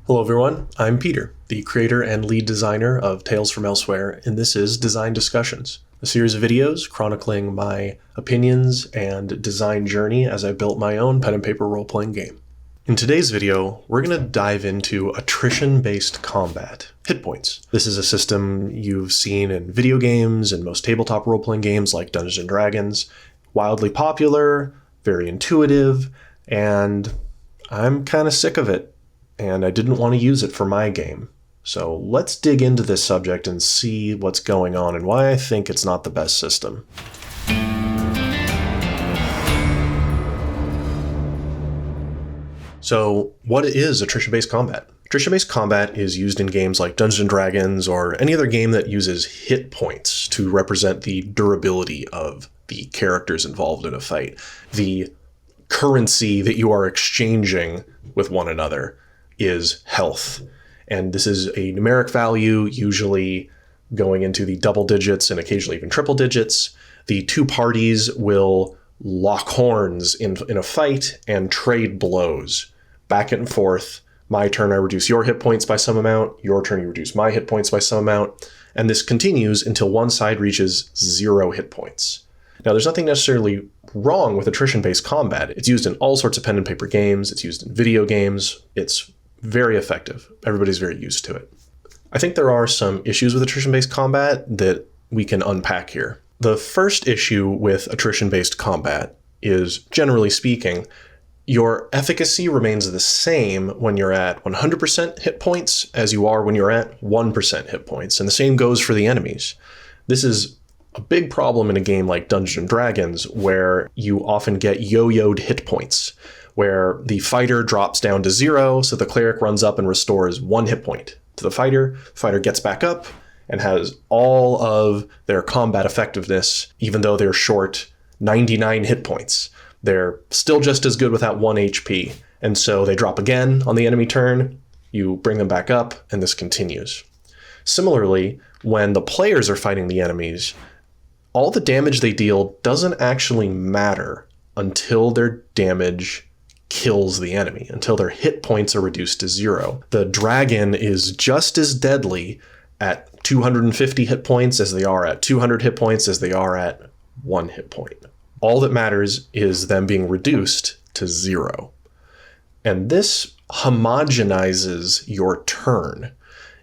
Hello everyone, I'm Peter, the creator and lead designer of Tales from Elsewhere, and this is Design Discussions, a series of videos chronicling my opinions and design journey as I built my own pen and paper role-playing game. In today's video, we're going to dive into attrition-based combat, Hitpoints. This is a system you've seen in video games and most tabletop role-playing games like Dungeons & Dragons. Wildly popular, very intuitive, and I'm kind of sick of it. And I didn't want to use it for my game. So let's dig into this subject and see what's going on and why I think it's not the best system. So what is attrition-based combat? Attrition-based combat is used in games like Dungeons & Dragons or any other game that uses hit points to represent the durability of the characters involved in a fight, the currency that you are exchanging with one another is health. And this is a numeric value, usually going into the double digits and occasionally even triple digits. The two parties will lock horns in a fight and trade blows back and forth. My turn, I reduce your hit points by some amount. Your turn, you reduce my hit points by some amount. And this continues until one side reaches 0 hit points. Now, there's nothing necessarily wrong with attrition-based combat. It's used in all sorts of pen and paper games. It's used in video games. It's very effective. Everybody's very used to it. I think there are some issues with attrition-based combat that we can unpack here. The first issue with attrition-based combat is, generally speaking, your efficacy remains the same when you're at 100% hit points as you are when you're at 1% hit points, and the same goes for the enemies. This is a big problem in a game like Dungeons & Dragons, where you often get yo-yoed hit points, where the fighter drops down to 0, so the cleric runs up and restores 1 hit point to the fighter gets back up and has all of their combat effectiveness, even though they're short 99 hit points. They're still just as good without 1 HP, and so they drop again on the enemy turn, you bring them back up, and this continues. Similarly, when the players are fighting the enemies, all the damage they deal doesn't actually matter until their damage kills the enemy, until their hit points are reduced to 0. The dragon is just as deadly at 250 hit points as they are at 200 hit points as they are at 1 hit point. All that matters is them being reduced to 0. And this homogenizes your turn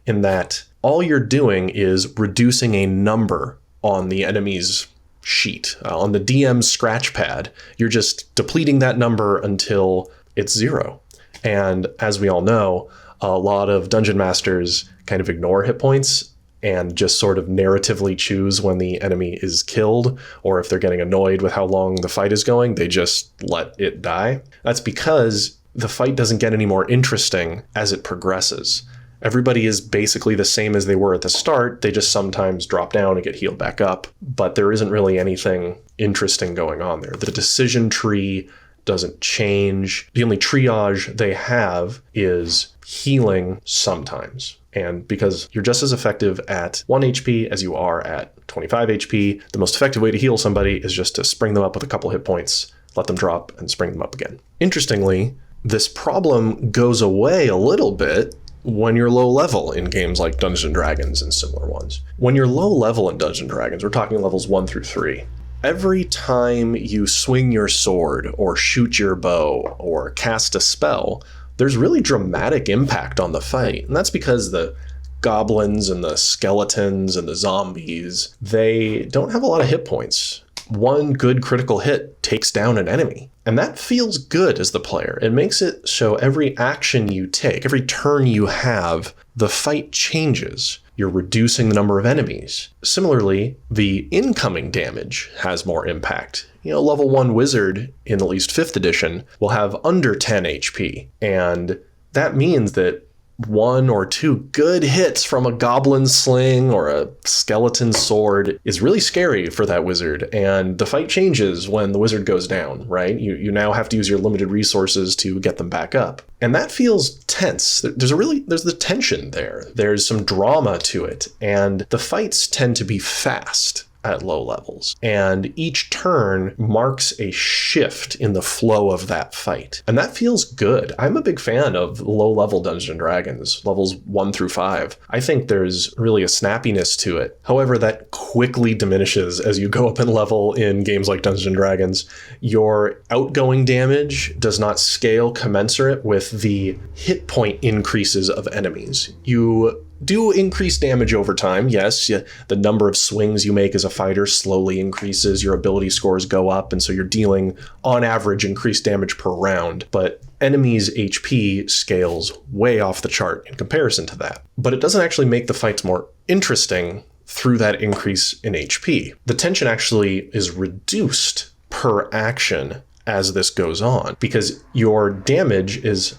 in that all you're doing is reducing a number on the enemy's sheet. On the DM's scratch pad, you're just depleting that number until it's 0. And as we all know, a lot of dungeon masters kind of ignore hit points and just sort of narratively choose when the enemy is killed, or if they're getting annoyed with how long the fight is going, they just let it die. That's because the fight doesn't get any more interesting as it progresses. Everybody is basically the same as they were at the start. They just sometimes drop down and get healed back up. But there isn't really anything interesting going on there. The decision tree doesn't change. The only triage they have is healing sometimes. And because you're just as effective at 1 HP as you are at 25 HP, the most effective way to heal somebody is just to spring them up with a couple hit points, let them drop, and spring them up again. Interestingly, this problem goes away a little bit when you're low level in games like Dungeons & Dragons and similar ones. When you're low level in Dungeons & Dragons, we're talking levels 1 through 3. Every time you swing your sword or shoot your bow or cast a spell, there's really dramatic impact on the fight. And that's because the goblins and the skeletons and the zombies, they don't have a lot of hit points. One good critical hit takes down an enemy. And that feels good as the player. It makes it so every action you take, every turn you have, the fight changes. You're reducing the number of enemies. Similarly, the incoming damage has more impact. Level 1 wizard in at least 5th edition will have under 10 HP. And that means that 1 or 2 good hits from a goblin sling or a skeleton sword is really scary for that wizard. And the fight changes when the wizard goes down, right? You now have to use your limited resources to get them back up. And that feels tense. There's the tension there. There's some drama to it. And the fights tend to be fast at low levels. And each turn marks a shift in the flow of that fight. And that feels good. I'm a big fan of low-level Dungeons & Dragons, levels 1 through 5. I think there's really a snappiness to it. However, that quickly diminishes as you go up in level in games like Dungeons & Dragons. Your outgoing damage does not scale commensurate with the hit point increases of enemies. You do increase damage over time. Yes, the number of swings you make as a fighter slowly increases, your ability scores go up, and so you're dealing, on average, increased damage per round. But enemies' HP scales way off the chart in comparison to that. But it doesn't actually make the fights more interesting through that increase in HP. The tension actually is reduced per action as this goes on, because your damage is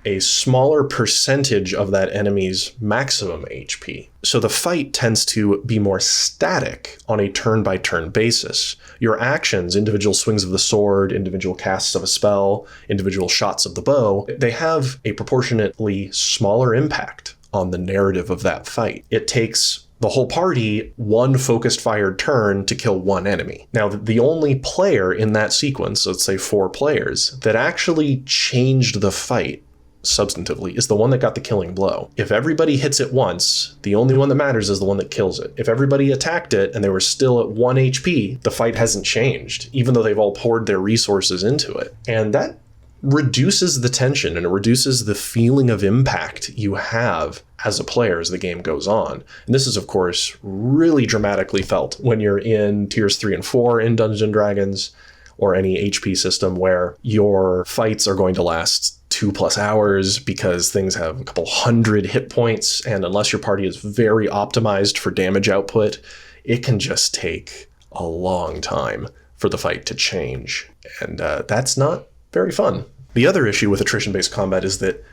a smaller percentage of that enemy's maximum HP. So the fight tends to be more static on a turn-by-turn basis. Your actions, individual swings of the sword, individual casts of a spell, individual shots of the bow, they have a proportionately smaller impact on the narrative of that fight. It takes the whole party one focused fired turn to kill one enemy. Now, the only player in that sequence, let's say 4 players, that actually changed the fight substantively is the one that got the killing blow. If everybody hits it once, the only one that matters is the one that kills it. If everybody attacked it and they were still at 1 HP, the fight hasn't changed, even though they've all poured their resources into it. And that reduces the tension and it reduces the feeling of impact you have as a player as the game goes on. And this is, of course, really dramatically felt when you're in tiers 3 and 4 in Dungeons & Dragons, or any HP system where your fights are going to last 2+ hours because things have a couple hundred hit points, and unless your party is very optimized for damage output, it can just take a long time for the fight to change. And that's not very fun. The other issue with attrition-based combat is that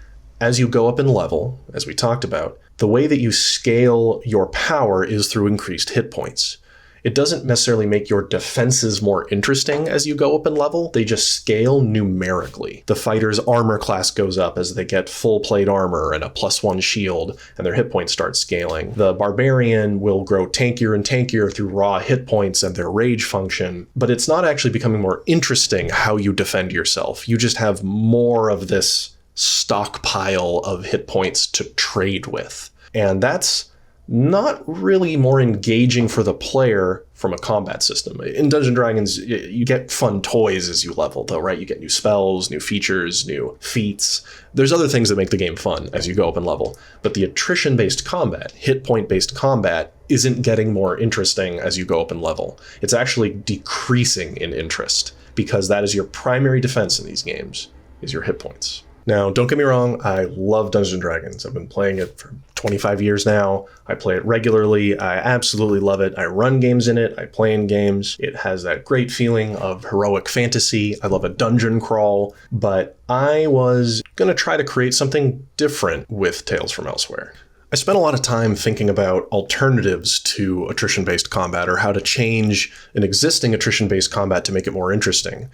as you go up in level, as we talked about, the way that you scale your power is through increased hit points. It doesn't necessarily make your defenses more interesting as you go up in level. They just scale numerically. The fighter's armor class goes up as they get full plate armor and a +1 shield, and their hit points start scaling. The barbarian will grow tankier and tankier through raw hit points and their rage function, but it's not actually becoming more interesting how you defend yourself. You just have more of this stockpile of hit points to trade with. And that's not really more engaging for the player from a combat system. In Dungeons & Dragons, you get fun toys as you level, though, right? You get new spells, new features, new feats. There's other things that make the game fun as you go up in level. But the attrition-based combat, hit point-based combat, isn't getting more interesting as you go up in level. It's actually decreasing in interest, because that is your primary defense in these games, is your hit points. Now, don't get me wrong, I love Dungeons & Dragons. I've been playing it for 25 years now. I play it regularly. I absolutely love it. I run games in it. I play in games. It has that great feeling of heroic fantasy. I love a dungeon crawl, but I was going to try to create something different with Tales from Elsewhere. I spent a lot of time thinking about alternatives to attrition-based combat, or how to change an existing attrition-based combat to make it more interesting.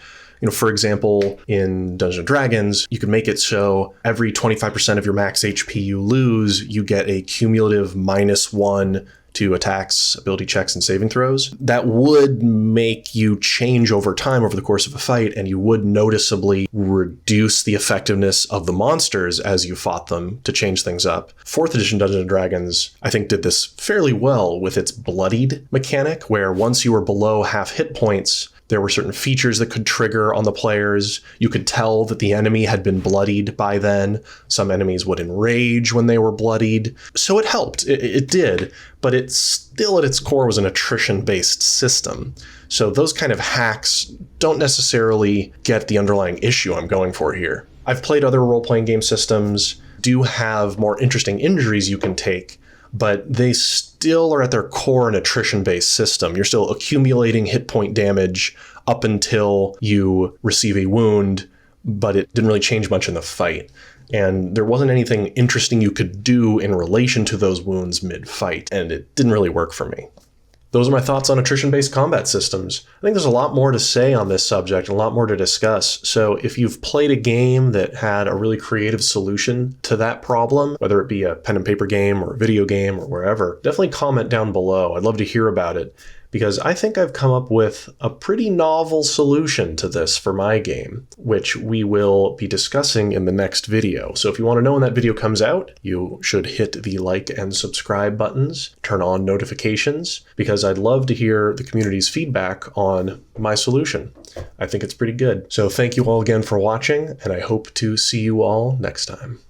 For example, in Dungeons & Dragons, you could make it so every 25% of your max HP you lose, you get a cumulative -1 to attacks, ability checks, and saving throws. That would make you change over time over the course of a fight, and you would noticeably reduce the effectiveness of the monsters as you fought them to change things up. 4th edition Dungeons & Dragons, I think, did this fairly well with its bloodied mechanic, where once you were below half hit points, there were certain features that could trigger on the players. You could tell that the enemy had been bloodied by then. Some enemies would enrage when they were bloodied. So it helped. It did. But it still at its core was an attrition-based system. So those kind of hacks don't necessarily get the underlying issue I'm going for here. I've played other role-playing game systems, do have more interesting injuries you can take, but they still are at their core an attrition-based system. You're still accumulating hit point damage up until you receive a wound, but it didn't really change much in the fight. And there wasn't anything interesting you could do in relation to those wounds mid-fight, and it didn't really work for me. Those are my thoughts on attrition-based combat systems. I think there's a lot more to say on this subject, and a lot more to discuss. So if you've played a game that had a really creative solution to that problem, whether it be a pen and paper game or a video game or wherever, definitely comment down below. I'd love to hear about it. because I think I've come up with a pretty novel solution to this for my game, which we will be discussing in the next video. So if you want to know when that video comes out, you should hit the like and subscribe buttons, turn on notifications, because I'd love to hear the community's feedback on my solution. I think it's pretty good. So thank you all again for watching, and I hope to see you all next time.